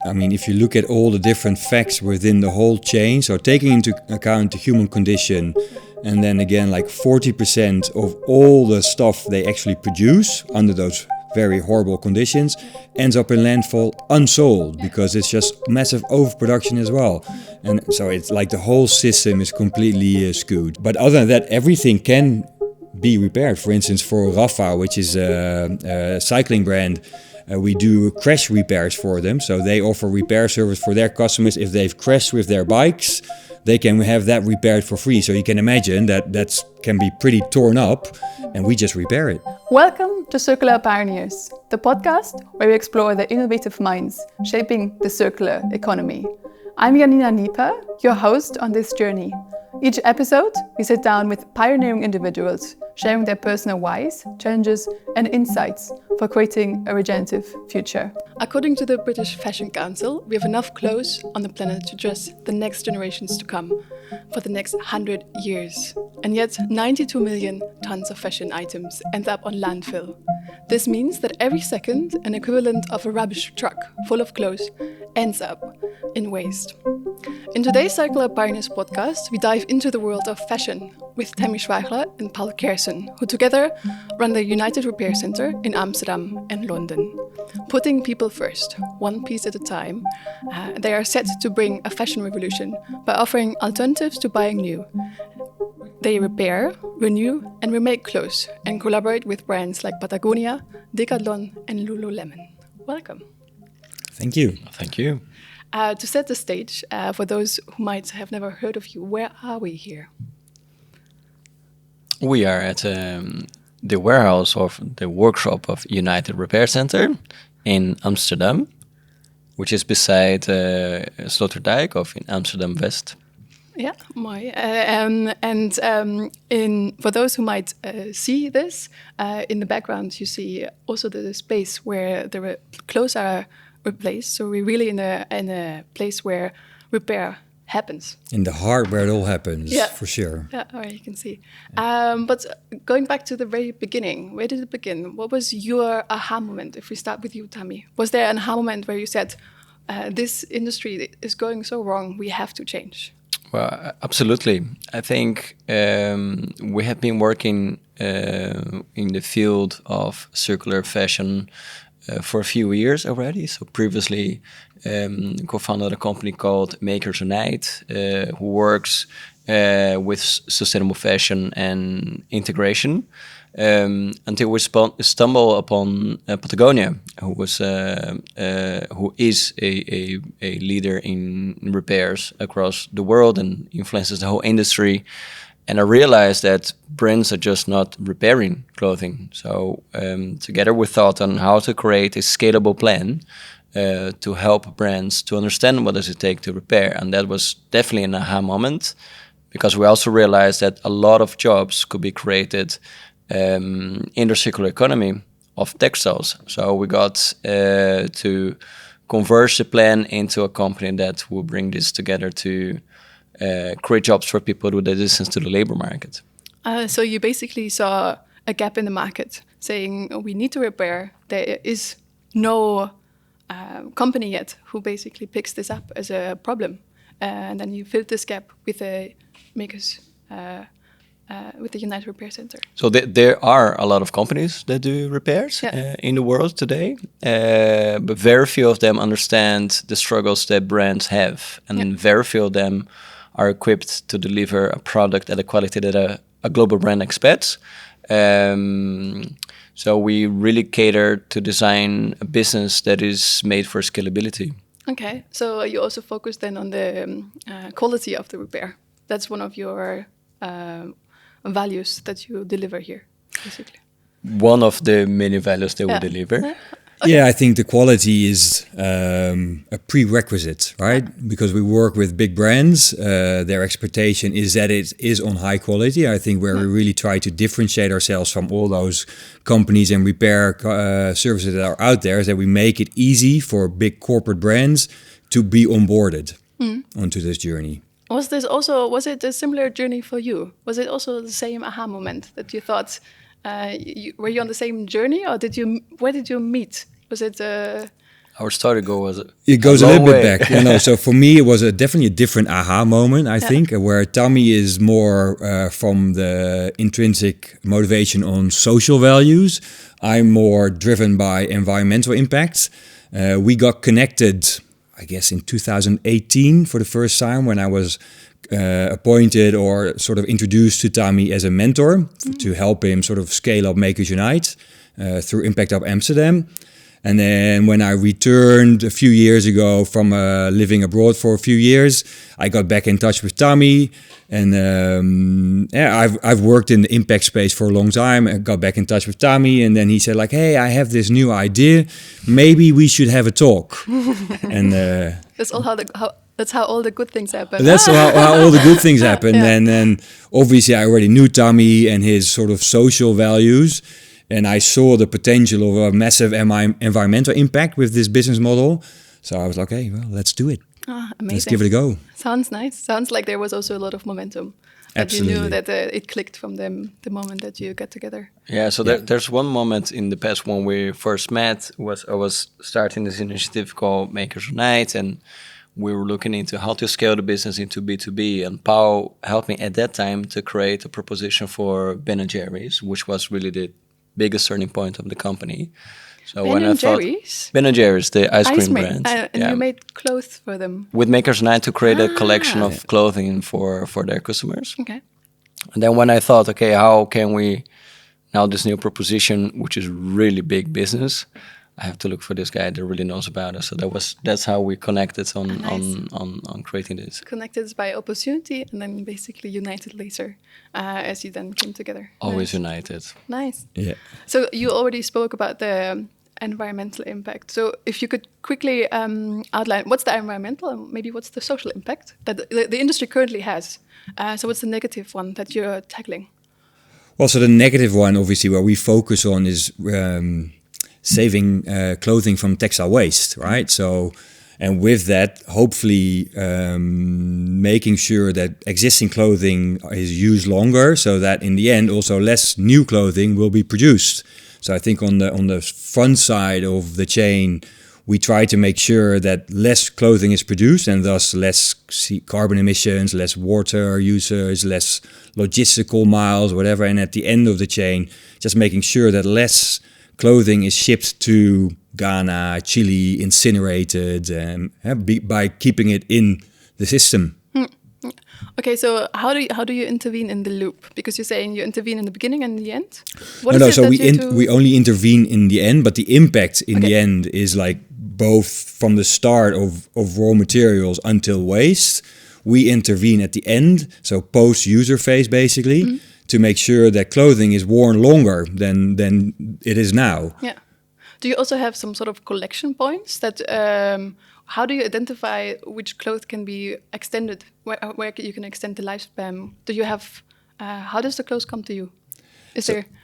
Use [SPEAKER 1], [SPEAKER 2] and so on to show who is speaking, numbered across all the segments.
[SPEAKER 1] I mean, if you look at all the different facts within the whole chain, so taking into account the human condition, and then again, like 40% of all the stuff they actually produce under those very horrible conditions ends up in landfill unsold because it's just massive overproduction as well. And so it's like the whole system is completely skewed. But other than that, everything can be repaired. For instance, for Rafa, which is a cycling brand, we do crash repairs for them. So they offer repair service for their customers. If they've crashed with their bikes, they can have that repaired for free. So you can imagine that can be pretty torn up, and we just repair it.
[SPEAKER 2] Welcome to Circular Pioneers, the podcast where we explore the innovative minds shaping the circular economy. I'm Janina Nieper, your host on this journey. Each episode, we sit down with pioneering individuals, sharing their personal whys, challenges, and insights for creating a regenerative future. According to the British Fashion Council, we have enough clothes on the planet to dress the next generations to come for the next 100 years. And yet, 92 million tons of fashion items end up on landfill. This means that every second, an equivalent of a rubbish truck full of clothes ends up in waste. In today's Circular Pioneers podcast, we dive into the world of fashion with Thami Schweichler and Paul Kerssens, who together run the United Repair Center in Amsterdam and London. Putting people first, one piece at a time, they are set to bring a fashion revolution by offering alternatives to buying new. They repair, renew, and remake clothes and collaborate with brands like Patagonia, Decathlon, and Lululemon. Welcome.
[SPEAKER 1] Thank you.
[SPEAKER 3] Thank you.
[SPEAKER 2] To set the stage, for those who might have never heard of you, where are we here?
[SPEAKER 3] We are at the warehouse of the workshop of United Repair Center in Amsterdam, which is beside Sloterdijk of in Amsterdam West.
[SPEAKER 2] Yeah, for those who might see this, in the background you see also the space where the clothes are replaced. So we're really in a place where repair happens.
[SPEAKER 1] In the heart where it all happens,
[SPEAKER 2] yeah.
[SPEAKER 1] For sure.
[SPEAKER 2] Yeah, all right, you can see. But going back to the very beginning, where did it begin? What was your aha moment? If we start with you, Thami, was there an aha moment where you said, this industry is going so wrong, we have to change?
[SPEAKER 3] Well, absolutely. I think we have been working in the field of circular fashion for a few years already. So previously, co-founded a company called Makers Unite, who works with sustainable fashion and integration. Until we stumble upon Patagonia, who is a leader in repairs across the world and influences the whole industry. And I realized that brands are just not repairing clothing. So together we thought on how to create a scalable plan to help brands to understand what does it take to repair. And that was definitely an aha moment, because we also realized that a lot of jobs could be created in the circular economy of textiles. So we got to converge the plan into a company that will bring this together to create jobs for people with the distance to the labor market.
[SPEAKER 2] So you basically saw a gap in the market, saying we need to repair. There is no company yet who basically picks this up as a problem. And then you filled this gap with the makers, with the United Repair Center.
[SPEAKER 3] So there are a lot of companies that do repairs in the world today, but very few of them understand the struggles that brands have, and very few of them are equipped to deliver a product at a quality that a global brand expects. So we really cater to design a business that is made for scalability.
[SPEAKER 2] Okay, so you also focus then on the quality of the repair. That's one of your values that you deliver here, basically.
[SPEAKER 3] One of the many values that we deliver.
[SPEAKER 2] Okay.
[SPEAKER 1] Yeah, I think the quality is a prerequisite, right? Because we work with big brands, their expectation is that it is on high quality. I think where we really try to differentiate ourselves from all those companies and repair services that are out there is that we make it easy for big corporate brands to be onboarded onto this journey.
[SPEAKER 2] Was it a similar journey for you? Was it also the same aha moment that you thought, were you on the same journey, or where did you meet? Was it?
[SPEAKER 3] our story goes
[SPEAKER 1] it goes a
[SPEAKER 3] long
[SPEAKER 1] little bit
[SPEAKER 3] way.
[SPEAKER 1] back. So for me, it was definitely a different aha moment, I think, where Thami is more from the intrinsic motivation on social values. I'm more driven by environmental impacts. We got connected, I guess, in 2018 for the first time when I was appointed or sort of introduced to Thami as a mentor to help him sort of scale up Makers Unite through Impact Up Amsterdam. And then when I returned a few years ago from living abroad for a few years, I got back in touch with Thami. And I've worked in the impact space for a long time. I got back in touch with Thami, and then he said like, "Hey, I have this new idea. Maybe we should have a talk." And
[SPEAKER 2] that's how all the good things happen.
[SPEAKER 1] That's how all the good things happen. And then obviously I already knew Thami and his sort of social values. And I saw the potential of a massive environmental impact with this business model. So I was like, hey, well, let's do it.
[SPEAKER 2] Amazing.
[SPEAKER 1] Let's give it a go.
[SPEAKER 2] Sounds nice. Sounds like there was also a lot of momentum.
[SPEAKER 1] Absolutely.
[SPEAKER 2] You knew that it clicked from the moment that you got together.
[SPEAKER 3] Yeah, so there's one moment in the past when we first met. I was starting this initiative called Makers Unite, and we were looking into how to scale the business into B2B. And Paul helped me at that time to create a proposition for Ben & Jerry's, which was really the biggest turning point of the company. So Ben & Jerry's, the ice cream brand.
[SPEAKER 2] And you made clothes for them.
[SPEAKER 3] With Makers Unite to create a collection of clothing for their customers.
[SPEAKER 2] Okay.
[SPEAKER 3] And then when I thought, okay, how can we now this new proposition, which is really big business, I have to look for this guy that really knows about it. So that's how we connected on creating this.
[SPEAKER 2] Connected by opportunity and then basically united later as you then came together.
[SPEAKER 3] Always united.
[SPEAKER 2] Nice.
[SPEAKER 1] Yeah.
[SPEAKER 2] So you already spoke about the environmental impact. So if you could quickly outline what's the environmental and maybe what's the social impact that the industry currently has. So what's the negative one that you're tackling?
[SPEAKER 1] Well, so the negative one, obviously, where we focus on is saving clothing from textile waste, right? So, and with that, hopefully making sure that existing clothing is used longer, so that in the end also less new clothing will be produced. So I think on the front side of the chain, we try to make sure that less clothing is produced and thus less carbon emissions, less water usage, less logistical miles, whatever. And at the end of the chain, just making sure that less clothing is shipped to Ghana, Chile, incinerated, by keeping it in the system.
[SPEAKER 2] Okay, so how do you intervene in the loop? Because you're saying you intervene in the beginning and the end.
[SPEAKER 1] So we only intervene in the end, but the impact in the end is like both from the start of raw materials until waste. We intervene at the end, so post user phase basically, to make sure that clothing is worn longer than it is now.
[SPEAKER 2] Yeah. Do you also have some sort of collection points that? How do you identify which clothes can be extended, where you can extend the lifespan? Do you have, how does the clothes come to you?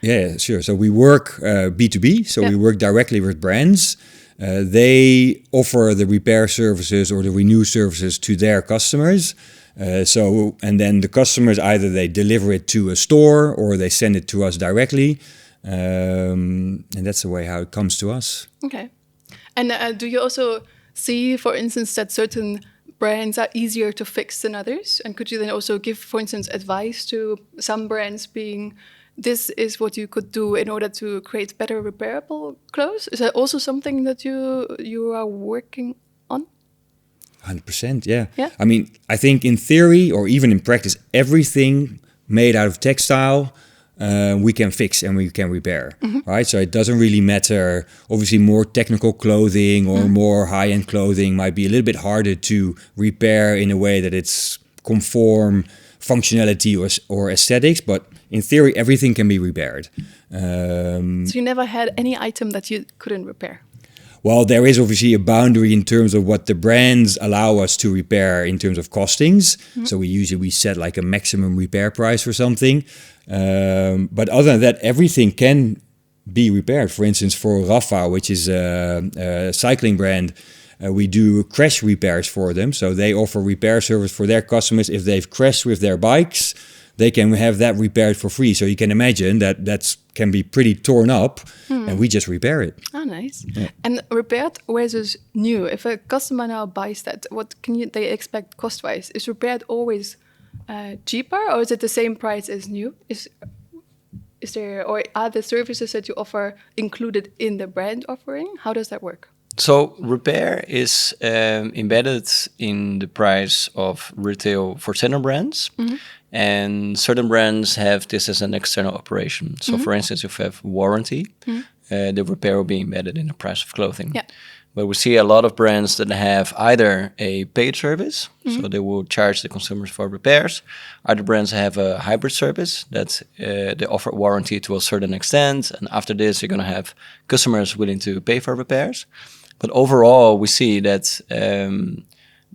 [SPEAKER 1] Yeah, sure. So we work B2B, so we work directly with brands. They offer the repair services or the renew services to their customers. And then the customers, either they deliver it to a store or they send it to us directly. And that's the way how it comes to us.
[SPEAKER 2] Okay. And do you also see, for instance, that certain brands are easier to fix than others? And could you then also give, for instance, advice to some brands being, this is what you could do in order to create better repairable clothes? Is that also something that you are working on?
[SPEAKER 1] 100%, yeah. I mean, I think in theory or even in practice, everything made out of textile we can fix and we can repair, right? So it doesn't really matter. Obviously, more technical clothing or more high-end clothing might be a little bit harder to repair in a way that it's conform functionality or aesthetics. But in theory, everything can be repaired.
[SPEAKER 2] So you never had any item that you couldn't repair?
[SPEAKER 1] Well, there is obviously a boundary in terms of what the brands allow us to repair in terms of costings. So we set like a maximum repair price for something. But other than that, everything can be repaired. For instance, for Rafa, which is a cycling brand, we do crash repairs for them. So they offer repair service for their customers. If they've crashed with their bikes, they can have that repaired for free. So you can imagine that that's can be pretty torn up, and we just repair it.
[SPEAKER 2] Oh, nice.
[SPEAKER 1] Yeah.
[SPEAKER 2] And repaired versus new. If a customer now buys that, what can they expect cost-wise? Is repaired always cheaper, or is it the same price as new? Is there, or are the services that you offer included in the brand offering? How does that work?
[SPEAKER 3] So repair is embedded in the price of retail for certain brands. And certain brands have this as an external operation. So for instance, if you have warranty, the repair will be embedded in the price of clothing.
[SPEAKER 2] Yeah.
[SPEAKER 3] But we see a lot of brands that have either a paid service, so they will charge the consumers for repairs. Other brands have a hybrid service that they offer warranty to a certain extent. And after this, you're going to have customers willing to pay for repairs. But overall, we see that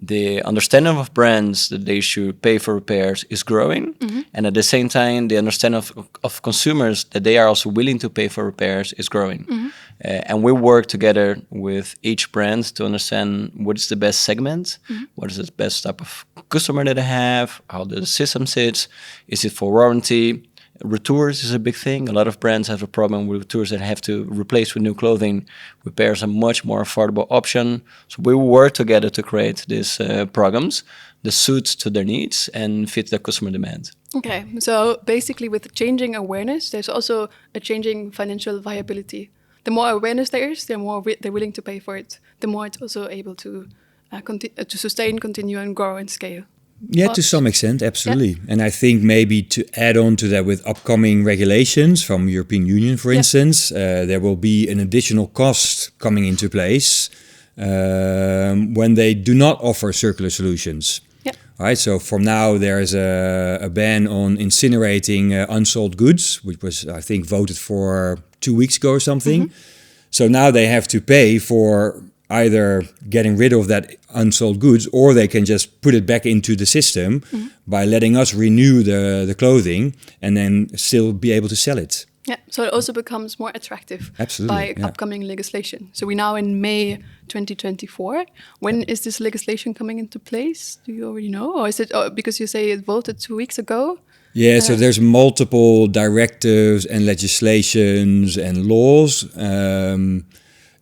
[SPEAKER 3] the understanding of brands that they should pay for repairs is growing. And at the same time, the understanding of consumers that they are also willing to pay for repairs is growing. And we work together with each brand to understand what is the best segment, what is the best type of customer that they have, how the system sits, is it for warranty? Retours is a big thing. A lot of brands have a problem with retours that have to replace with new clothing. Repairs are a much more affordable option. So we work together to create these programs that suit to their needs and fit the customer demand.
[SPEAKER 2] Okay, so basically with changing awareness, there's also a changing financial viability. The more awareness there is, the more they're willing to pay for it. The more it's also able to sustain, continue, and grow and scale.
[SPEAKER 1] Yeah, to some extent, absolutely. Yeah. And I think maybe to add on to that with upcoming regulations from European Union, for instance, there will be an additional cost coming into place when they do not offer circular solutions.
[SPEAKER 2] Yeah.
[SPEAKER 1] Right. So from now there is a ban on incinerating unsold goods, which was I think voted for 2 weeks ago or something. So now they have to pay for either getting rid of that unsold goods, or they can just put it back into the system by letting us renew the clothing and then still be able to sell it.
[SPEAKER 2] Yeah, so it also becomes more attractive
[SPEAKER 1] Absolutely,
[SPEAKER 2] by upcoming legislation. So we're now in May 2024. When is this legislation coming into place? Do you already know? Or is it because you say it voted 2 weeks ago?
[SPEAKER 1] Yeah, so there's multiple directives and legislations and laws.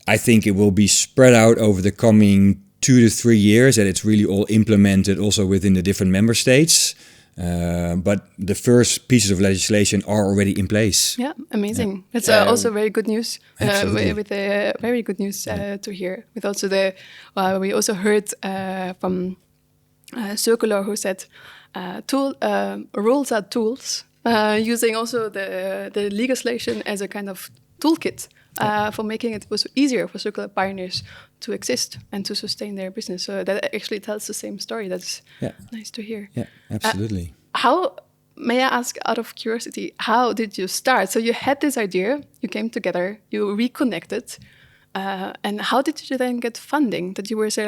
[SPEAKER 1] I think it will be spread out over the coming 2 to 3 years, and it's really all implemented also within the different member states. But the first pieces of legislation are already in place.
[SPEAKER 2] Yeah, amazing. Yeah. That's also very good news. With very good news to hear. With also we also heard from Circular, who said, rules are tools. Using also the legislation as a kind of toolkit. For making it also easier for circular pioneers to exist and to sustain their business. So that actually tells the same story. That's nice to hear.
[SPEAKER 1] Yeah, absolutely.
[SPEAKER 2] May I ask, out of curiosity, how did you start? So you had this idea, you came together, you reconnected, and how did you then get funding? That you say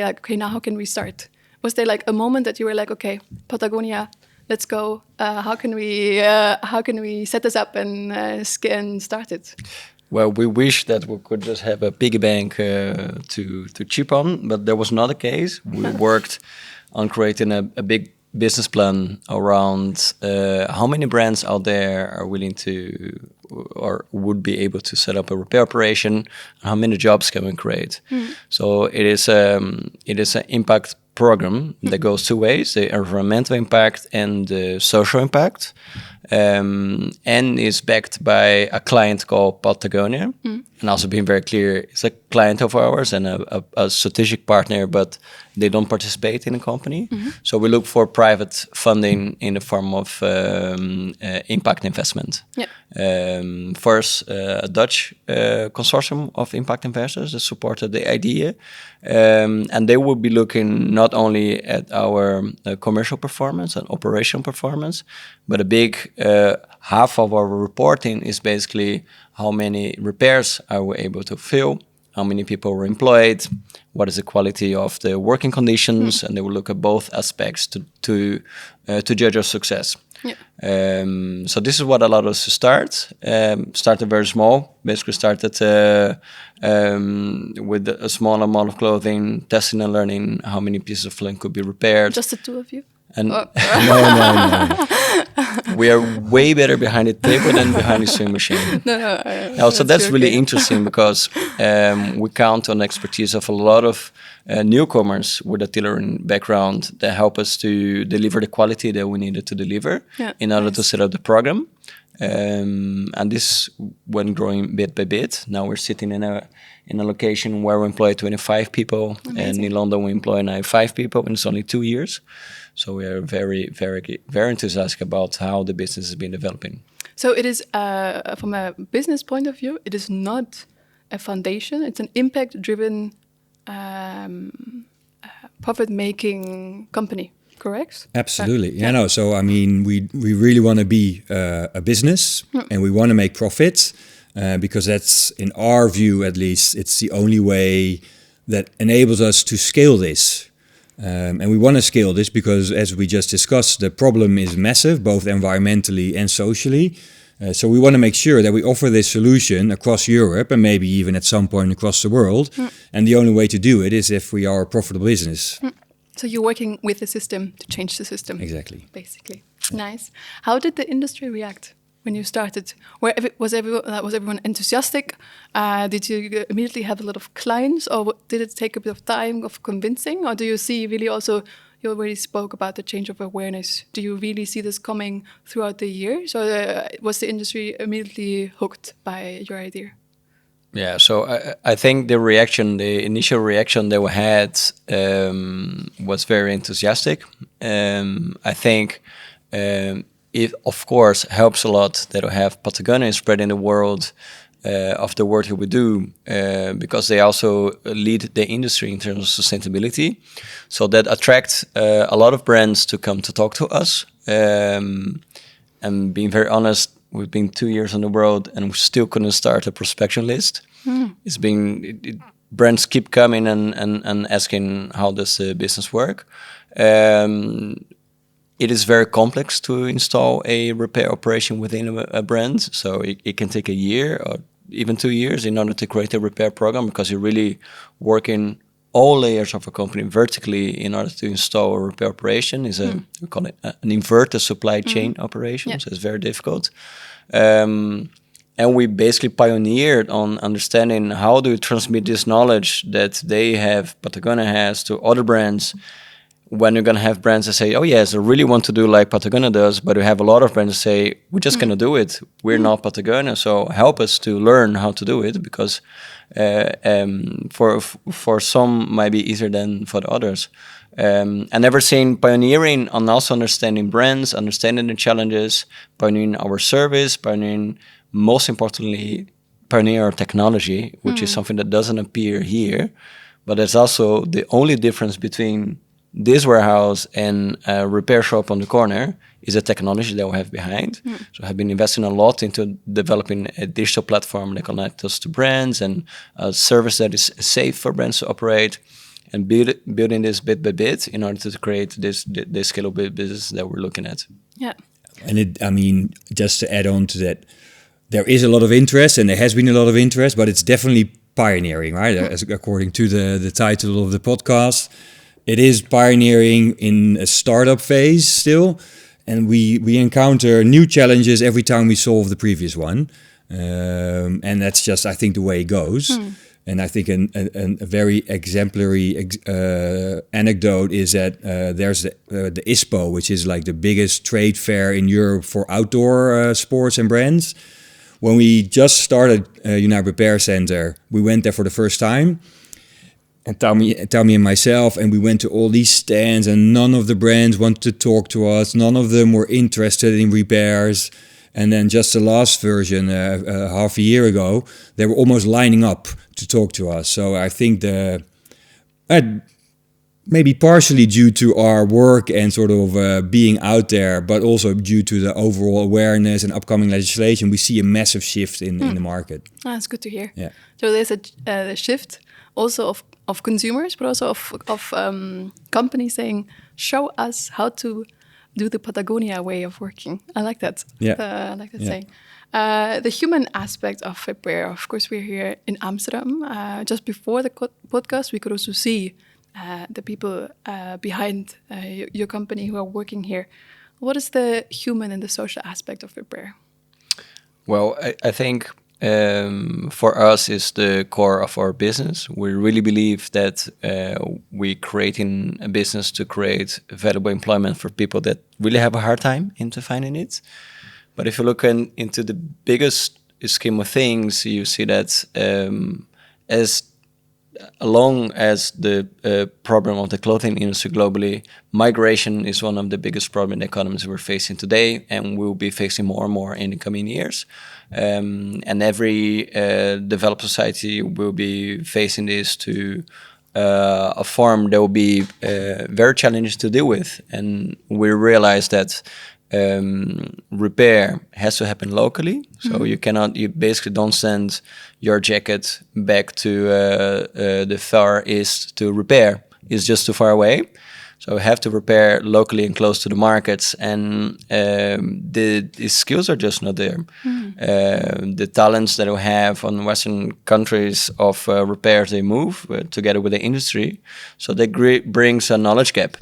[SPEAKER 2] like, okay, now how can we start? Was there like a moment that you were like, okay, Patagonia, let's go. How can we set this up and start it?
[SPEAKER 3] Well, we wish that we could just have a piggy bank to chip on, but that was not the case. We worked on creating a big business plan around how many brands out there are willing to or would be able to set up a repair operation, and how many jobs can we create. So it is an impact program that goes 2 ways: the environmental impact and the social impact. And is backed by a client called Patagonia. And also being very clear, it's a client of ours and a strategic partner, but they don't participate in the company. So we look for private funding in the form of impact investment. First, a Dutch consortium of impact investors that supported the idea. And they will be looking not only at our commercial performance and operational performance, but a big half of our reporting is basically how many repairs are we able to fill, how many people were employed, what is the quality of the working conditions, and they will look at both aspects to judge our success. So this is what allowed us to start. Started very small. Basically started with a small amount of clothing, testing and learning how many pieces of clothing could be repaired.
[SPEAKER 2] Just the two of you?
[SPEAKER 3] And
[SPEAKER 2] Oh.
[SPEAKER 3] no. We are way better behind the table than behind the sewing machine.
[SPEAKER 2] No,
[SPEAKER 3] So that's really
[SPEAKER 2] okay.
[SPEAKER 3] interesting because we count on the expertise of a lot of newcomers with a tailoring background that help us to deliver the quality that we needed to deliver in order to set up the program. And this went growing bit by bit. Now we're sitting in a location where we employ 25 people.
[SPEAKER 2] Amazing.
[SPEAKER 3] And in London we employ now 5 people, and it's only 2 years. So we are very, very, very enthusiastic about how the business has been developing.
[SPEAKER 2] So it is, from a business point of view, it is not a foundation. It's an impact-driven, profit-making company, correct?
[SPEAKER 1] Absolutely. So I mean, we really want to be a business, and we want to make profit, because that's, in our view at least, it's the only way that enables us to scale this. And we want to scale this because, as we just discussed, the problem is massive, both environmentally and socially. So we want to make sure that we offer this solution across Europe and maybe even at some point across the world. And the only way to do it is if we are a profitable business.
[SPEAKER 2] So you're working with the system to change the system.
[SPEAKER 1] Exactly.
[SPEAKER 2] Basically. Nice. How did the industry react when you started? Was everyone enthusiastic? Did you immediately have a lot of clients, or did it take a bit of time of convincing? Or do you see really also, you already spoke about the change of awareness. Do you really see this coming throughout the years, or was the industry immediately hooked by your idea?
[SPEAKER 3] Yeah, so I think the initial reaction that we had was very enthusiastic. I think it, of course, helps a lot that we have Patagonia spread in the world of the work that we do, because they also lead the industry in terms of sustainability. So that attracts a lot of brands to come to talk to us. And being very honest, we've been 2 years on the road and we still couldn't start a prospection list. It's been brands keep coming and asking how does the business work. It is very complex to install a repair operation within a brand, so it can take a year or even 2 years in order to create a repair program, because you're really working all layers of a company vertically in order to install a repair operation. We call it an inverted supply chain operation, so it's very difficult. And we basically pioneered on understanding how do we transmit this knowledge that Patagonia has, to other brands. When you're going to have brands that say, oh yes, I really want to do like Patagonia does, but we have a lot of brands that say, we're just going to do it. We're not Patagonia, so help us to learn how to do it, because for some might be easier than for the others. And ever seen pioneering on also understanding brands, understanding the challenges, pioneering our service, most importantly, pioneer our technology, which is something that doesn't appear here, but it's also the only difference between this warehouse and a repair shop on the corner is a technology that we have behind. So I've been investing a lot into developing a digital platform that connects us to brands, and a service that is safe for brands to operate, and building this bit by bit in order to create this scalable business that we're looking at.
[SPEAKER 2] Yeah.
[SPEAKER 1] And just to add on to that, there is a lot of interest, and there has been a lot of interest, but it's definitely pioneering, right? As according to the title of the podcast. It is pioneering in a startup phase still, and we encounter new challenges every time we solve the previous one, and that's just, I think, the way it goes. And I think a very exemplary anecdote is that there's the ISPO, which is like the biggest trade fair in Europe for outdoor sports and brands. When we just started United Repair Center, we went there for the first time. And Thami and myself, and we went to all these stands, and none of the brands wanted to talk to us. None of them were interested in repairs. And then just the last version, half a year ago, they were almost lining up to talk to us. So I think maybe partially due to our work and sort of being out there, but also due to the overall awareness and upcoming legislation, we see a massive shift in the market.
[SPEAKER 2] That's good to hear.
[SPEAKER 1] Yeah.
[SPEAKER 2] So there's a shift also of consumers, but also of companies saying, show us how to do the Patagonia way of working. I like that.
[SPEAKER 1] Yeah.
[SPEAKER 2] I like that saying. The human aspect of repair. Of course, we're here in Amsterdam. Just before the podcast, we could also see the people behind your company who are working here. What is the human and the social aspect of repair?
[SPEAKER 3] Well, I think for us is the core of our business. We really believe that we creating a business to create valuable employment for people that really have a hard time into finding it. But if you look into the biggest scheme of things, you see that as long as the problem of the clothing industry globally, migration is one of the biggest problems in the economies we're facing today, and we'll be facing more and more in the coming years. And every developed society will be facing this to a form that will be very challenging to deal with. And we realize that repair has to happen locally. So you basically don't send your jacket back to the Far East to repair. It's just too far away. So we have to repair locally and close to the markets, and the skills are just not there. The talents that we have on Western countries of repairs, they move together with the industry. So that brings a knowledge gap.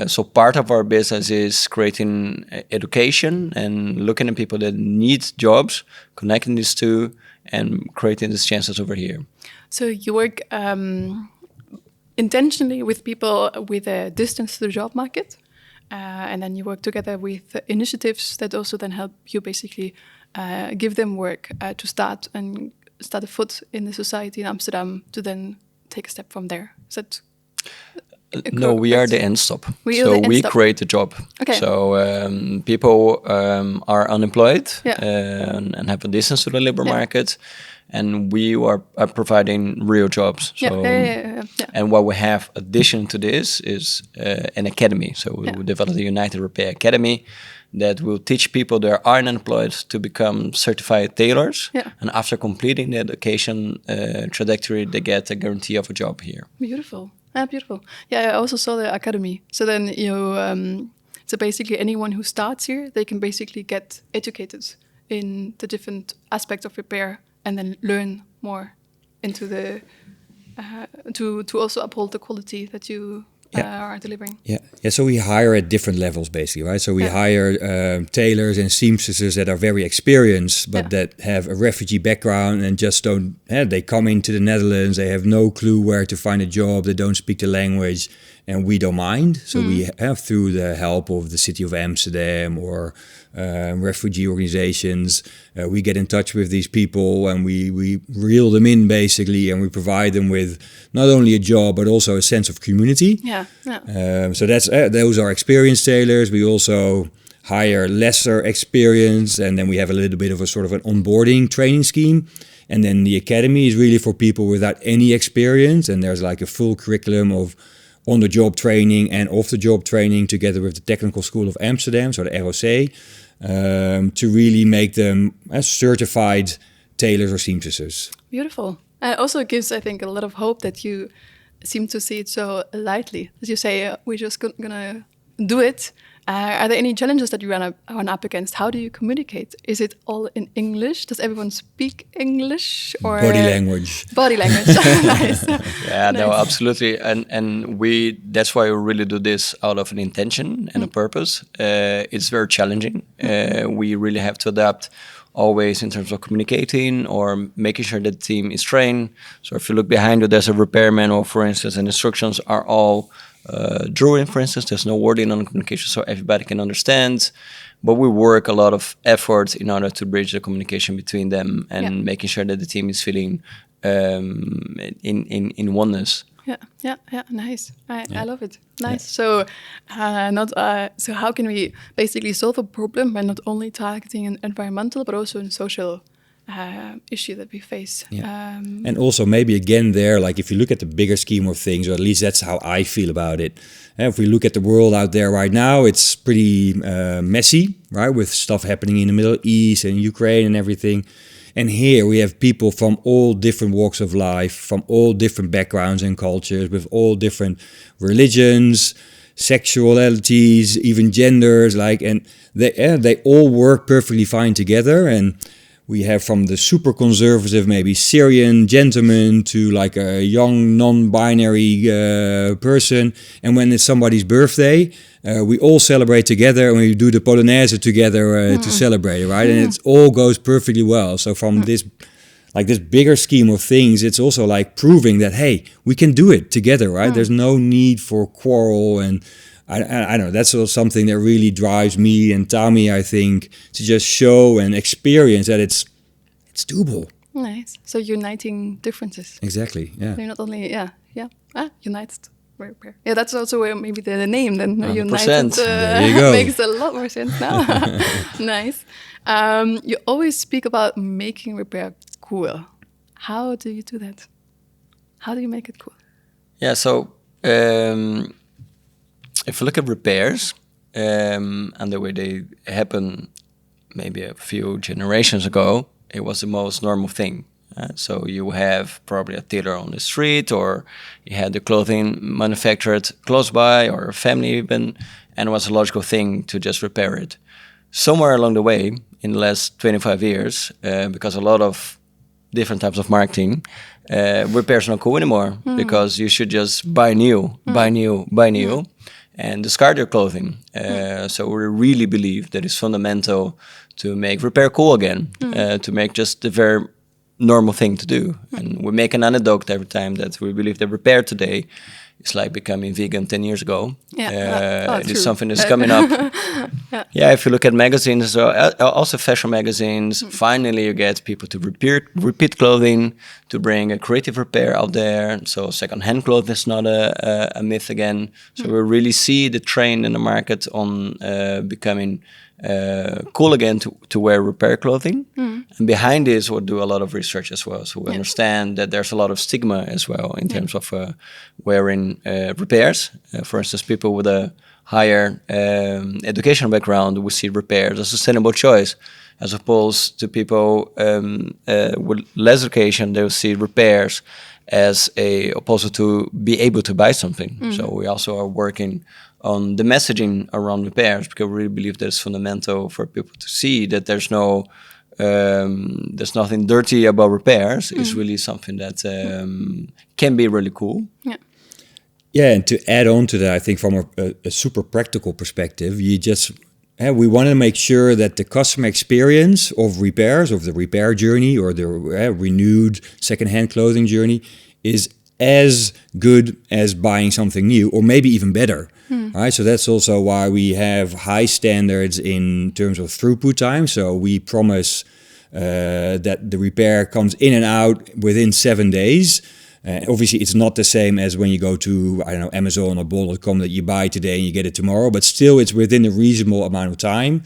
[SPEAKER 3] So part of our business is creating education and looking at people that need jobs, connecting these two, and creating these chances over here.
[SPEAKER 2] So you work intentionally with people with a distance to the job market, and then you work together with initiatives that also then help you basically give them work to start a foot in the society in Amsterdam to then take a step from there. Is that
[SPEAKER 3] no, we are the end stop. We create the job.
[SPEAKER 2] Okay.
[SPEAKER 3] So people are unemployed and have a distance to the labor market, and we are providing real jobs. So, and what we have addition to this is an academy. So we developed the United Repair Academy that will teach people that are unemployed to become certified tailors. And after completing the education trajectory, they get a guarantee of a job here.
[SPEAKER 2] Beautiful. Beautiful. Yeah, I also saw the academy. So then so basically anyone who starts here, they can basically get educated in the different aspects of repair and then learn more into the to also uphold the quality that you are delivering.
[SPEAKER 1] So we hire at different levels, basically, right? So we hire tailors and seamstresses that are very experienced, but that have a refugee background and just don't. They come into the Netherlands, they have no clue where to find a job, they don't speak the language, and we don't mind. So we have, through the help of the city of Amsterdam or refugee organizations, we get in touch with these people and we reel them in, basically, and we provide them with not only a job but also a sense of community. So that's those are experienced tailors. We also hire lesser experienced, and then we have a little bit of a sort of an onboarding training scheme. And then the academy is really for people without any experience, and there's like a full curriculum of on-the-job training and off-the-job training together with the Technical School of Amsterdam, so the ROC, to really make them as certified tailors or seamstresses.
[SPEAKER 2] Beautiful. And it also gives, I think, a lot of hope that you seem to see it so lightly. As you say, we're just gonna do it. Are there any challenges that you run up against? How do you communicate? Is it all in English? Does everyone speak English? Or
[SPEAKER 1] body language?
[SPEAKER 2] Body language. Nice.
[SPEAKER 3] Yeah, no, absolutely. And that's why we really do this out of an intention and a purpose. It's very challenging. We really have to adapt always in terms of communicating or making sure that the team is trained. So if you look behind you, there's a repair manual, for instance, and instructions are all drawing, for instance. There's no wording on the communication, so everybody can understand. But we work a lot of effort in order to bridge the communication between them and making sure that the team is feeling in oneness.
[SPEAKER 2] Nice. I love it. Nice. So, so how can we basically solve a problem by not only targeting an environmental but also a social issue that we face?
[SPEAKER 1] And also maybe again there, like if you look at the bigger scheme of things, or at least that's how I feel about it. If we look at the world out there right now, it's pretty messy, right? With stuff happening in the Middle East and Ukraine and everything. And here we have people from all different walks of life, from all different backgrounds and cultures, with all different religions, sexualities, even genders, and they all work perfectly fine together. And We have from the super conservative, maybe Syrian gentleman to like a young non-binary person. And when it's somebody's birthday, we all celebrate together and we do the Polonaise together to celebrate, right? And it all goes perfectly well. So from this bigger scheme of things, it's also like proving that, hey, we can do it together, right? There's no need for quarrel. And I know that's also something that really drives me and Thami, I think, to just show and experience that it's doable.
[SPEAKER 2] Nice. So uniting differences.
[SPEAKER 1] Exactly. Yeah.
[SPEAKER 2] So you're not only united. Yeah, that's also where maybe the name then
[SPEAKER 3] 100%.
[SPEAKER 2] united
[SPEAKER 1] There you go.
[SPEAKER 2] makes a lot more sense now. Nice. You always speak about making repair cool. How do you do that? How do you make it cool?
[SPEAKER 3] Yeah, so if you look at repairs and the way they happen maybe a few generations ago, it was the most normal thing. So you have probably a tailor on the street, or you had the clothing manufactured close by, or a family even, and it was a logical thing to just repair it. Somewhere along the way, in the last 25 years, because a lot of different types of marketing, repairs are not cool anymore, because you should just buy new, and discard your clothing. So we really believe that it's fundamental to make repair cool again, to make just the very normal thing to do. And we make an anecdote every time that we believe that repair today is like becoming vegan 10 years ago. It is something that's coming up. If you look at magazines, also fashion magazines, finally you get people to repeat clothing, to bring a creative repair out there. So second-hand clothing is not a myth again. So we really see the trend in the market on becoming cool again to wear repair clothing. And behind this, we'll do a lot of research as well. So we understand that there's a lot of stigma as well in terms of wearing repairs. For instance, people with a higher educational background will see repairs as a sustainable choice, as opposed to people with less education, they will see repairs as opposed to be able to buy something. So we also are working on the messaging around repairs, because we really believe that it's fundamental for people to see that there's nothing dirty about repairs. It's really something that can be really cool.
[SPEAKER 1] Yeah, and to add on to that, I think from a super practical perspective, we want to make sure that the customer experience of repairs, of the repair journey or the renewed second-hand clothing journey, is as good as buying something new, or maybe even better. Right? So that's also why we have high standards in terms of throughput time. So we promise that the repair comes in and out within 7 days. Obviously, it's not the same as when you go to, Amazon or Bol.com that you buy today and you get it tomorrow, but still it's within a reasonable amount of time.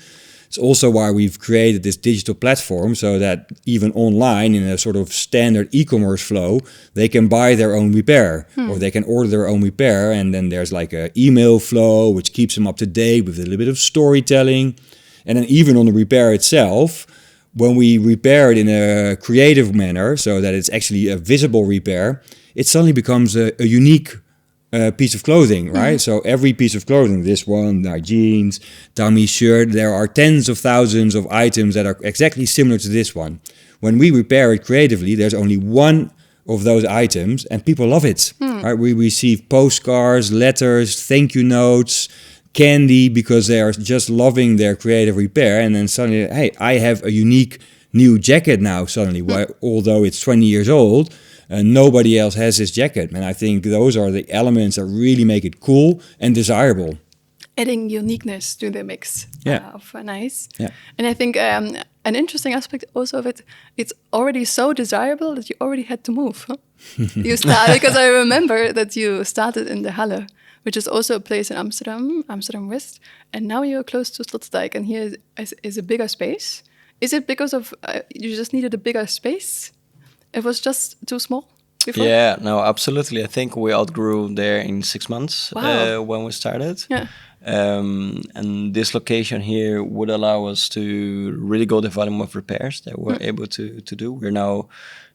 [SPEAKER 1] It's also why we've created this digital platform, so that even online in a sort of standard e-commerce flow, they can buy their own repair or they can order their own repair. And then there's like an email flow, which keeps them up to date with a little bit of storytelling. And then even on the repair itself, when we repair it in a creative manner, so that it's actually a visible repair, it suddenly becomes a unique piece of clothing, right? So every piece of clothing, this one, our jeans, Thami shirt, there are tens of thousands of items that are exactly similar to this one. When we repair it creatively, there's only one of those items and people love it, right? We receive postcards, letters, thank you notes, candy, because they are just loving their creative repair. And then suddenly, hey, I have a unique new jacket now suddenly, although it's 20 years old, nobody else has this jacket. And I think those are the elements that really make it cool and desirable.
[SPEAKER 2] Adding uniqueness to the mix of nice.
[SPEAKER 1] Yeah.
[SPEAKER 2] And I think an interesting aspect also of it, it's already so desirable that you already had to move. Huh? You started, because I remember that you started in the Halle, which is also a place in Amsterdam West, and now you're close to Sloterdijk, and here is a bigger space. Is it because of you just needed a bigger space? It was just too small before?
[SPEAKER 3] Yeah, no, absolutely. I think we outgrew there in 6 months when we started.
[SPEAKER 2] Yeah.
[SPEAKER 3] And this location here would allow us to really go the volume of repairs that we're able to do. We're now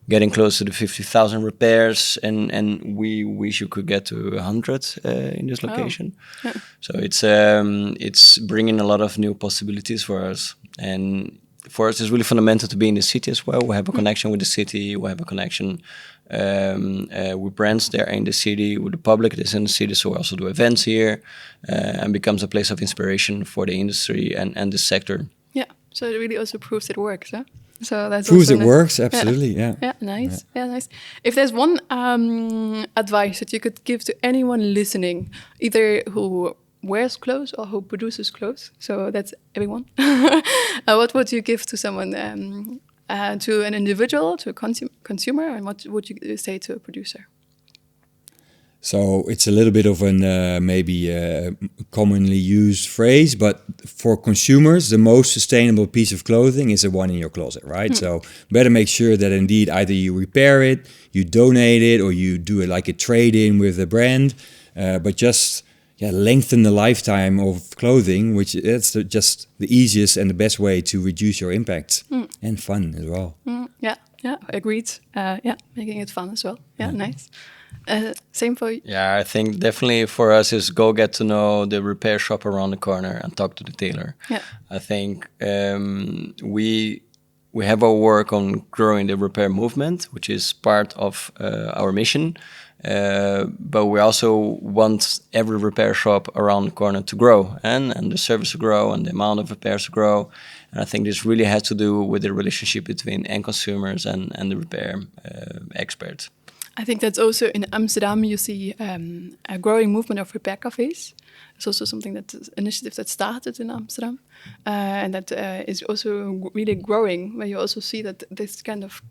[SPEAKER 3] getting close to the 50,000 repairs, and we wish you could get to 100 in this location.
[SPEAKER 2] Oh. Yeah.
[SPEAKER 3] So it's bringing a lot of new possibilities for us. And for us, it's really fundamental to be in the city as well. We have a connection with the city. We have a connection with brands there in the city, with the public that's in the city. So we also do events here, and becomes a place of inspiration for the industry and the sector.
[SPEAKER 2] Yeah. So it really also proves it works, huh? So that's
[SPEAKER 1] Proves
[SPEAKER 2] also
[SPEAKER 1] it works, absolutely, yeah.
[SPEAKER 2] Yeah, nice. Yeah, nice. If there's one advice that you could give to anyone listening, either who wears clothes or who produces clothes, so that's everyone, what would you give to someone, to an individual, to a consumer, and what would you say to a producer?
[SPEAKER 1] So it's a little bit of an maybe commonly used phrase, but for consumers, the most sustainable piece of clothing is the one in your closet, right? So better make sure that indeed either you repair it, you donate it, or you do it like a trade-in with the brand, but just lengthen the lifetime of clothing, which is just the easiest and the best way to reduce your impact and fun as well.
[SPEAKER 2] Yeah, agreed. Making it fun as well. Yeah, nice. Same for you?
[SPEAKER 3] Yeah, I think definitely for us is go get to know the repair shop around the corner and talk to the tailor. Yeah. I think we have our work on growing the repair movement, which is part of our mission. But we also want every repair shop around the corner to grow and the service to grow and the amount of repairs to grow. And I think this really has to do with the relationship between end consumers and the repair experts.
[SPEAKER 2] I think that's also in Amsterdam, you see a growing movement of repair cafes. It's also something initiative that started in Amsterdam and that is also really growing, where you also see that this kind of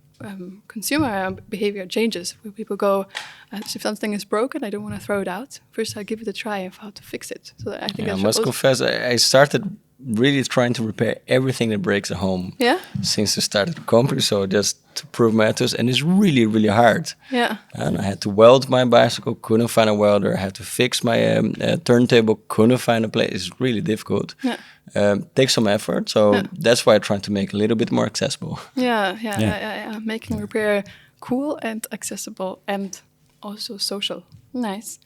[SPEAKER 2] consumer behavior changes, where people go, if something is broken, I don't want to throw it out. First, I give it a try of how to fix it. So I think
[SPEAKER 3] I must confess, I started really trying to repair everything that breaks at home. Yeah. Since I started the company, so just to prove matters, and it's really, really hard. Yeah. And I had to weld my bicycle, couldn't find a welder. I had to fix my turntable, couldn't find a place. It's really difficult. Yeah. Takes some effort, so that's why I try to make it a little bit more accessible.
[SPEAKER 2] Yeah. Making repair cool and accessible and also social. Nice.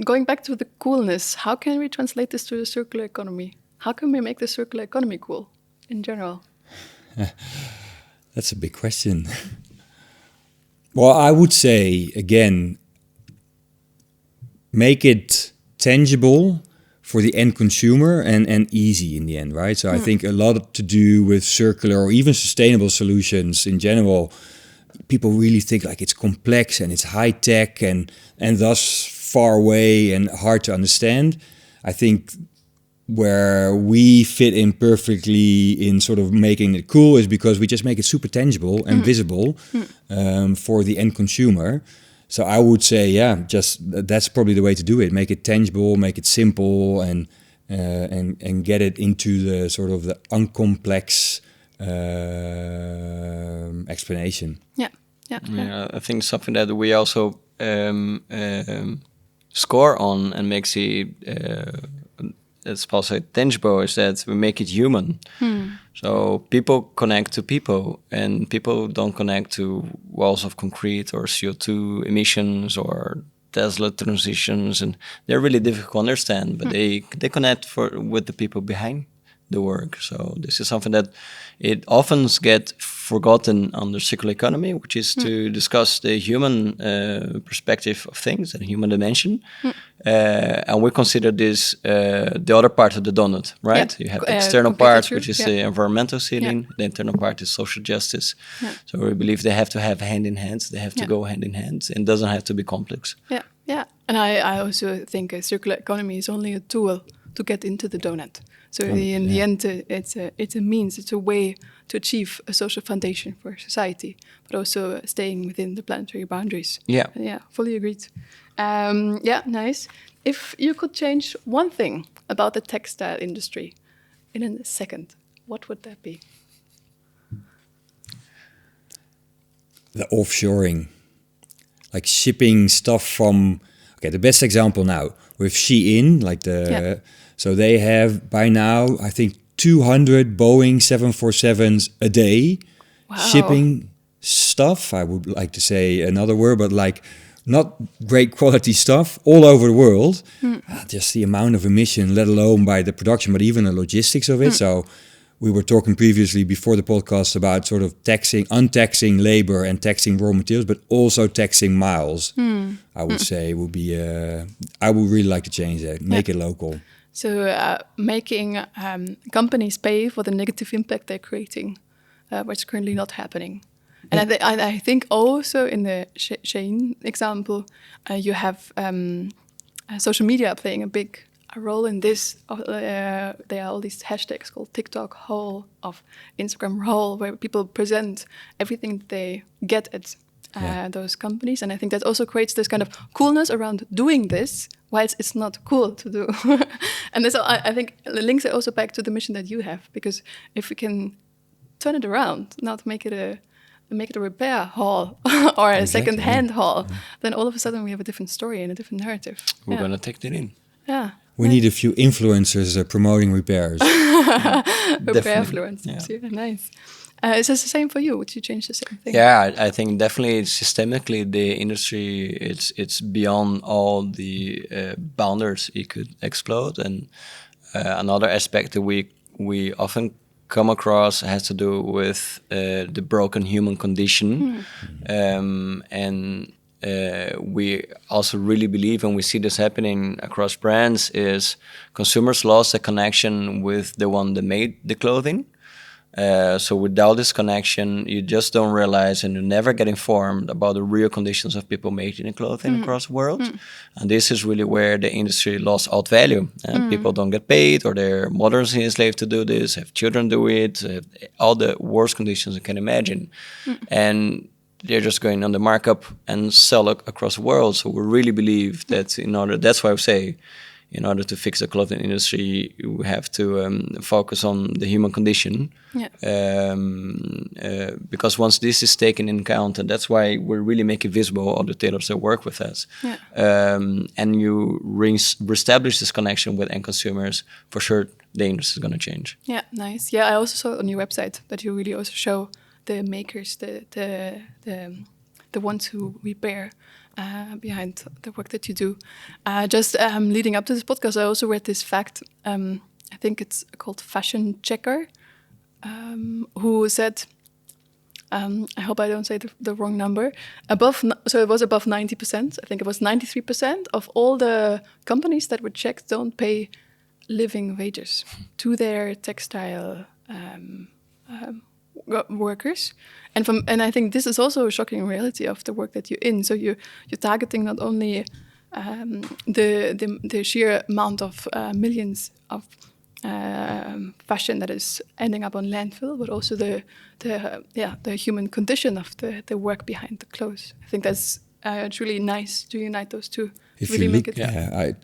[SPEAKER 2] Going back to the coolness, how can we translate this to the circular economy? How can we make the circular economy cool in general?
[SPEAKER 1] That's a big question. Well, I would say, again, make it tangible for the end consumer and easy in the end, right? So I think a lot to do with circular or even sustainable solutions in general. People really think like it's complex and it's high tech and thus far away and hard to understand. I think where we fit in perfectly in sort of making it cool is because we just make it super tangible and visible for the end consumer. So I would say, just that's probably the way to do it. Make it tangible, make it simple, and get it into the sort of the uncomplex explanation.
[SPEAKER 3] Yeah, I think something that we also score on and makes it it's also tangible is that we make it human. So people connect to people, and people don't connect to walls of concrete or CO2 emissions or Tesla transitions, and they're really difficult to understand, but they connect with the people behind the work. So this is something that it often gets forgotten on the circular economy, which is to discuss the human perspective of things and human dimension. And we consider this the other part of the donut, right? You have the external part, which is the environmental ceiling. The internal part is social justice. So we believe they have to have hand in hand. They have to go hand in hand, and it doesn't have to be complex.
[SPEAKER 2] Yeah. And I also think a circular economy is only a tool to get into the donut. So in the end, it's a means, it's a way to achieve a social foundation for society, but also staying within the planetary boundaries. Yeah, fully agreed. Nice. If you could change one thing about the textile industry in a second, what would that be?
[SPEAKER 1] The offshoring, like shipping stuff from. Okay, the best example now with Shein, like so they have by now, I think, 200 Boeing 747s a day shipping stuff. I would like to say another word, but like not great quality stuff all over the world. Just the amount of emission, let alone by the production, but even the logistics of it. So we were talking previously before the podcast about sort of untaxing labor and taxing raw materials, but also taxing miles. I would say would be. I would really like to change that, make it local.
[SPEAKER 2] So making companies pay for the negative impact they're creating, which is currently not happening. And I think also in the Shein example, you have social media playing a big role in this. There are all these hashtags called TikTok haul, of Instagram haul, where people present everything that they get at those companies. And I think that also creates this kind of coolness around doing this, whilst it's not cool to do. And this, I think, links it also back to the mission that you have, because if we can turn it around, not make it a repair haul or a second-hand haul, then all of a sudden we have a different story and a different narrative.
[SPEAKER 3] We're going to take that in.
[SPEAKER 2] Yeah.
[SPEAKER 1] We need a few influencers promoting repairs.
[SPEAKER 2] Repair influencers. Yeah. Nice. Is this the same for you? Would you change the same thing?
[SPEAKER 3] Yeah, I think definitely systemically the industry, it's beyond all the boundaries it could explode. And another aspect that we often come across has to do with the broken human condition. And we also really believe, and we see this happening across brands, is consumers lost a connection with the one that made the clothing. So without this connection, you just don't realize, and you never get informed about the real conditions of people making the clothing across the world. And this is really where the industry lost out value. People don't get paid, or their mothers enslaved to do this, have children do it, all the worst conditions you can imagine. And they're just going on the markup and sell it across the world. So we really believe that that's why I say, in order to fix the clothing industry, we have to focus on the human condition. Because once this is taken into account, and that's why we really make it visible, all the tailors that work with us, and you reestablish this connection with end consumers, for sure the industry is going to change. Yeah,
[SPEAKER 2] nice. Yeah, I also saw on your website that you really also show the makers, the ones who repair behind the work that you do. Just leading up to this podcast, I also read this fact. I think it's called Fashion Checker, who said, I hope I don't say the wrong number, so it was above 90%. I think it was 93% of all the companies that were checked don't pay living wages to their textile workers, and I think this is also a shocking reality of the work that you're in. So you're targeting not only the sheer amount of millions of fashion that is ending up on landfill, but also the human condition of the work behind the clothes. I think that's it's really nice to unite those two.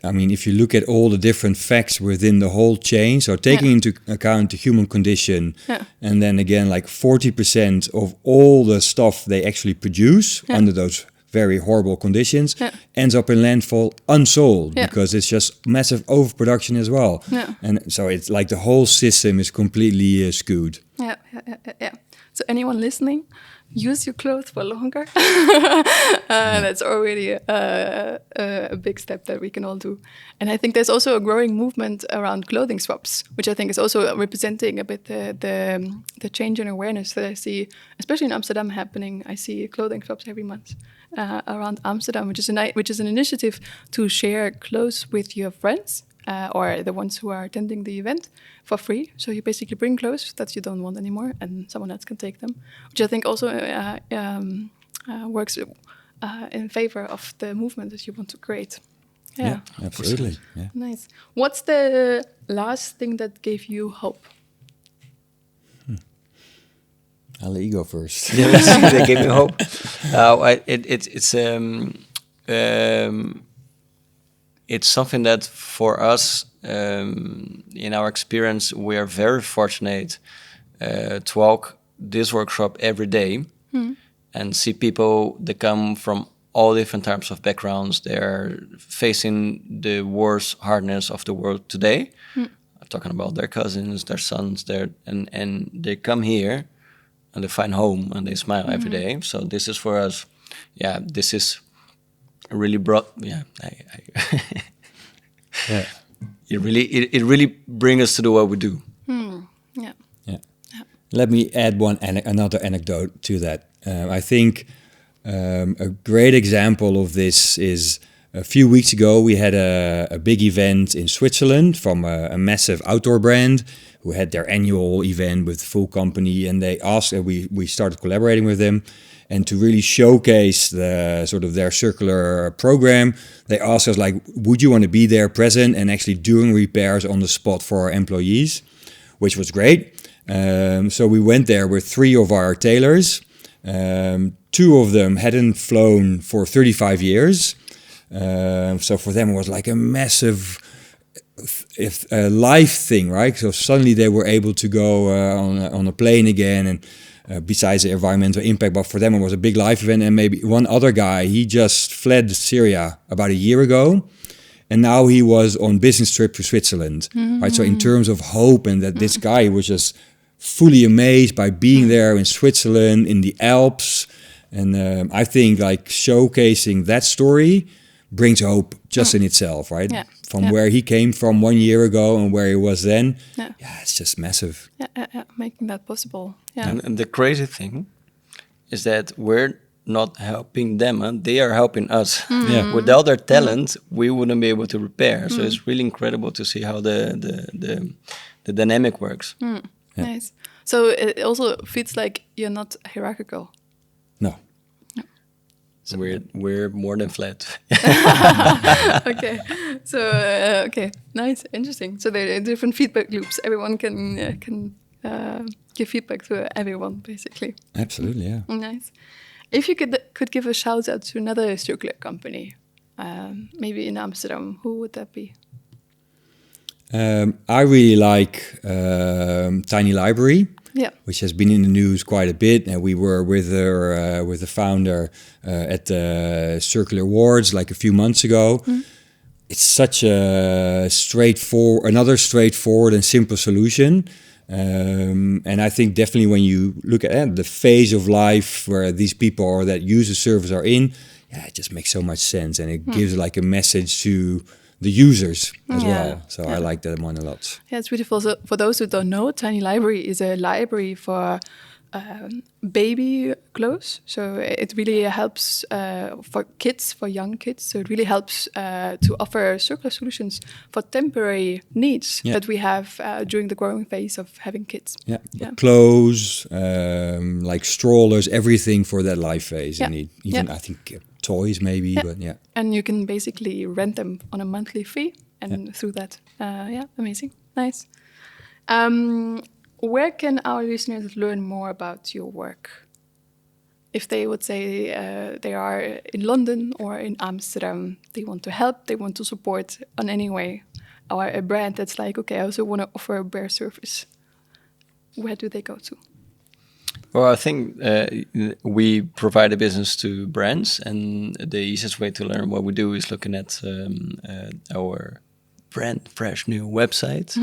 [SPEAKER 1] I mean, if you look at all the different facts within the whole chain, so taking into account the human condition, and then again, like 40% of all the stuff they actually produce under those very horrible conditions ends up in landfill unsold because it's just massive overproduction as well. And so it's like the whole system is completely skewed.
[SPEAKER 2] So anyone listening, use your clothes for longer. That's already a big step that we can all do. And I think there's also a growing movement around clothing swaps, which I think is also representing a bit the change in awareness that I see, especially in Amsterdam, happening. I see clothing swaps every month around Amsterdam, which is an initiative to share clothes with your friends. Or the ones who are attending the event for free. So you basically bring clothes that you don't want anymore and someone else can take them, which I think also works in favor of the movement that you want to create.
[SPEAKER 1] Yeah, absolutely. Yeah.
[SPEAKER 2] Nice. What's the last thing that gave you hope?
[SPEAKER 1] I'll let you go first.
[SPEAKER 3] That gave me hope. It's something that for us, in our experience, we are very fortunate to walk this workshop every day and see people that come from all different types of backgrounds. They're facing the worst hardness of the world today. I'm talking about their cousins, their sons, and they come here and they find home and they smile every day. So this is for us, this is really brought,
[SPEAKER 1] Yeah.
[SPEAKER 3] it really brings us to do what we do.
[SPEAKER 2] Yeah.
[SPEAKER 1] Yeah. Let me add another anecdote to that. I think a great example of this is a few weeks ago we had a big event in Switzerland from a massive outdoor brand who had their annual event with the full company, and they asked, we started collaborating with them, and to really showcase the sort of their circular program, they asked us like, would you want to be there present and actually doing repairs on the spot for our employees, which was great. So we went there with 3 of our tailors. 2 of them hadn't flown for 35 years. So for them it was like a massive life thing, right? So suddenly they were able to go on a plane again, and besides the environmental impact, but for them it was a big life event. And maybe one other guy, he just fled Syria about a year ago, and now he was on business trip to Switzerland, right? So in terms of hope, and that this guy was just fully amazed by being there in Switzerland, in the Alps. And I think like showcasing that story brings hope just in itself, right?
[SPEAKER 2] Yeah.
[SPEAKER 1] From where he came from 1 year ago and where he was then.
[SPEAKER 2] Yeah.
[SPEAKER 1] It's just massive.
[SPEAKER 2] Yeah. Making that possible. Yeah.
[SPEAKER 3] And the crazy thing is that we're not helping them, and they are helping us.
[SPEAKER 1] Yeah.
[SPEAKER 3] Without their talent, we wouldn't be able to repair. So it's really incredible to see how the dynamic works.
[SPEAKER 1] Yeah.
[SPEAKER 2] Nice. So it also feels like you're not hierarchical.
[SPEAKER 1] No.
[SPEAKER 3] So we're more than flat.
[SPEAKER 2] Okay. So okay, nice, interesting. So there are different feedback loops. Everyone can give feedback to everyone, basically.
[SPEAKER 1] Absolutely, yeah.
[SPEAKER 2] Nice. If you could give a shout out to another circular company, maybe in Amsterdam, who would that be?
[SPEAKER 1] I really like Tiny Library.
[SPEAKER 2] Yeah.
[SPEAKER 1] Which has been in the news quite a bit, and we were with her, with the founder at the Circular Awards like a few months ago. It's such a straightforward and simple solution, and I think definitely when you look at the phase of life where these people are that use the service are in, it just makes so much sense, and it gives like a message to the users as well. So I like that one a lot.
[SPEAKER 2] Yeah, it's beautiful. So for those who don't know, Tiny Library is a library for baby clothes. So it really helps for kids, for young kids. So it really helps to offer circular solutions for temporary needs that we have during the growing phase of having kids.
[SPEAKER 1] Yeah. Clothes, like strollers, everything for that life phase. You need even I think toys maybe, but
[SPEAKER 2] And you can basically rent them on a monthly fee, and through that, amazing, nice. Where can our listeners learn more about your work? If they would say they are in London or in Amsterdam, they want to help, they want to support in any way, or a brand that's like, okay, I also want to offer a bear service. Where do they go to?
[SPEAKER 3] Well, I think we provide a business to brands, and the easiest way to learn what we do is looking at our brand fresh new website,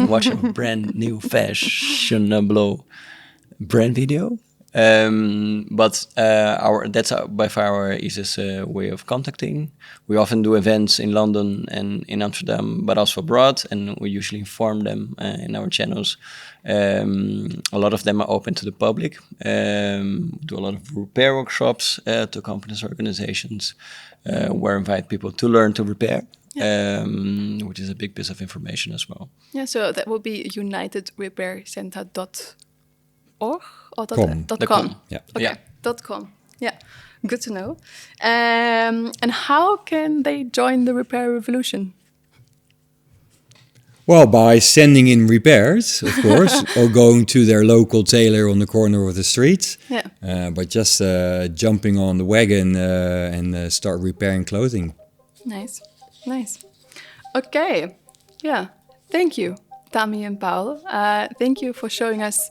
[SPEAKER 3] watch our brand new fashionable brand video. But that's by far our easiest way of contacting. We often do events in London and in Amsterdam, but also abroad, and we usually inform them in our channels. A lot of them are open to the public. Do a lot of repair workshops to companies, organizations, where invite people to learn to repair. Which is a big piece of information as well.
[SPEAKER 2] Yeah, so that will be unitedrepaircenter.org or .com.
[SPEAKER 1] Yeah.
[SPEAKER 2] Okay, .com. Yeah, good to know. And how can they join the repair revolution?
[SPEAKER 1] Well, by sending in repairs, of course, or going to their local tailor on the corner of the street.
[SPEAKER 2] Yeah.
[SPEAKER 1] But just jumping on the wagon and start repairing clothing.
[SPEAKER 2] Nice. Okay. Yeah. Thank you, Thami and Paul. Thank you for showing us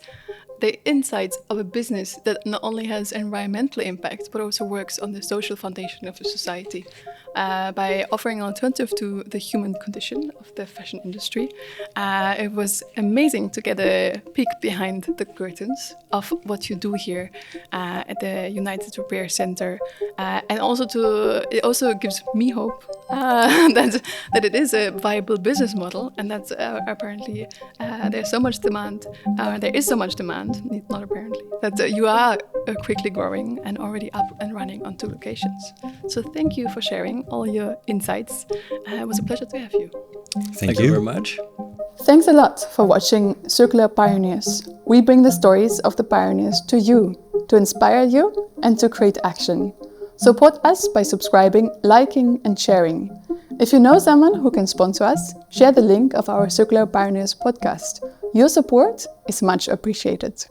[SPEAKER 2] the insights of a business that not only has environmental impact, but also works on the social foundation of a society. by offering an alternative to the human condition of the fashion industry. It was amazing to get a peek behind the curtains of what you do here at the United Repair Center, and it also gives me hope that it is a viable business model, and that apparently there's so much demand. There is so much demand, not apparently, that you are quickly growing and already up and running on 2 locations. So thank you for sharing all your insights. It was a pleasure to have you.
[SPEAKER 1] Thank you
[SPEAKER 3] very much.
[SPEAKER 2] Thanks a lot for watching Circular Pioneers. We bring the stories of the pioneers to you, to inspire you and to create action. Support us by subscribing, liking and sharing. If you know someone who can sponsor us, share the link of our Circular Pioneers podcast. Your support is much appreciated.